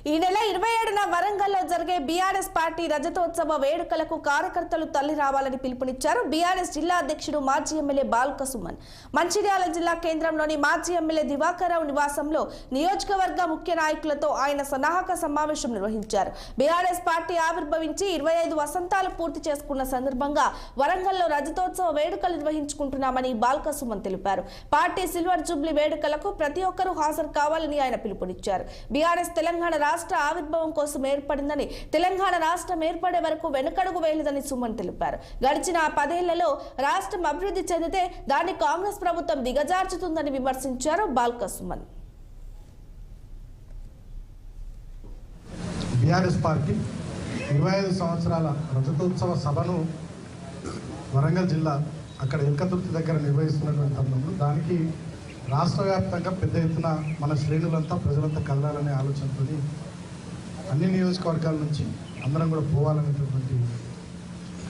ఈ నెల 27న వరంగల్లో జరిగే బీఆర్ఎస్ పార్టీ రజతోత్సవ వేడుకలకు కార్యకర్తలు తల్లి రావాలని పిలుపునిచ్చారు. బీఆర్ఎస్ జిల్లా అధ్యక్షుడు మాజీ ఎమ్మెల్యే బాల్క సుమన్ మంచిర్యాల జిల్లా కేంద్రంలోని మాజీ ఎమ్మెల్యే దివాకర్రావు నివాసంలో నియోజకవర్గ ముఖ్య నాయకులతో ఆయన సన్నాహక సమావేశం నిర్వహించారు. బీఆర్ఎస్ పార్టీ ఆవిర్భవించి 25 వసంతాలు పూర్తి చేసుకున్న సందర్భంగా వరంగల్లో రజతోత్సవ వేడుకలు నిర్వహించుకుంటున్నామని బాల్క సుమన్ తెలిపారు. పార్టీ సిల్వర్ జూబ్లీ వేడుకలకు ప్రతి ఒక్కరూ హాజరు కావాలని ఆయన పిలుపునిచ్చారు. బీఆర్ఎస్ తెలంగాణ రాష్ట్ర ఆవిర్భావం కోసం ఏర్పడిందని, తెలంగాణ రాష్ట్రం ఏర్పడే వరకు వెనుకడుగు వేయలేదని సుమన్ తెలిపారు. గడిచిన 10 ఏళ్లలో రాష్ట్రం అభివృద్ధి చెందితే దాన్ని కాంగ్రెస్ ప్రభుత్వం దిగజార్చుతుందని విమర్శించారు బాల్క సుమన్. బీఆర్ఎస్ పార్టీ 25 సంవత్సరాల రజతోత్సవ సభను వరంగల్ జిల్లా అక్కడ ఎల్కతుర్తి దగ్గర నిర్వహిస్తున్నటువంటి తరుణంలో దానికి రాష్ట్ర వ్యాప్తంగా పెద్ద ఎత్తున మన శ్రేణులంతా ప్రజలంతా కలరాలనే ఆలోచనతో అన్ని నియోజకవర్గాల నుంచి అందరం కూడా పోవాలనేటటువంటి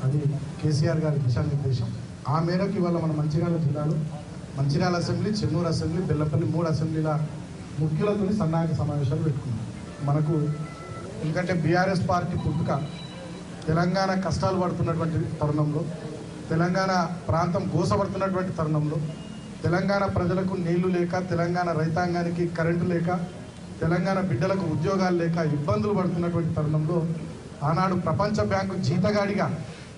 అది కేసీఆర్ గారి దిశానిర్దేశం. ఆ మేరకు ఇవాళ మన మంచిర్యాల జిల్లాలో మంచిర్యాల అసెంబ్లీ, చెన్నూరు అసెంబ్లీ, బెల్లపల్లి 3 అసెంబ్లీల ముఖ్యులతో సన్నాహక సమావేశాలు పెట్టుకున్నాం. మనకు ఎందుకంటే బీఆర్ఎస్ పార్టీ పుట్టుక తెలంగాణ కష్టాలు పడుతున్నటువంటి తరుణంలో, తెలంగాణ ప్రాంతం గోసపడుతున్నటువంటి తరుణంలో, తెలంగాణ ప్రజలకు నీళ్లు లేక, తెలంగాణ రైతాంగానికి కరెంటు లేక, తెలంగాణ బిడ్డలకు ఉద్యోగాలు లేక ఇబ్బందులు పడుతున్నటువంటి తరుణంలో ఆనాడు ప్రపంచ బ్యాంకు జీతగాడిగా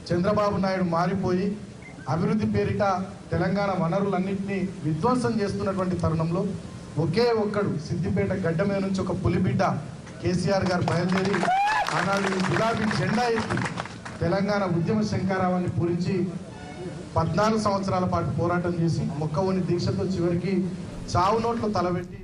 చంద్రబాబు నాయుడు మారిపోయి అభివృద్ధి పేరిట తెలంగాణ వనరులన్నింటినీ విధ్వంసం చేస్తున్నటువంటి తరుణంలో ఒకే ఒక్కడు సిద్దిపేట గడ్డ మీద నుంచి ఒక పులిబిడ్డ కేసీఆర్ గారు బయలుదేరి ఆనాడు గులాబీ జెండా ఎత్తి తెలంగాణ ఉద్యమ శంకారావాన్ని పూరించి 14 సంవత్సరాల పాటు పోరాటం చేసి మొక్కవోని దీక్షతో చివరికి చావు నోట్లో తలబెట్టి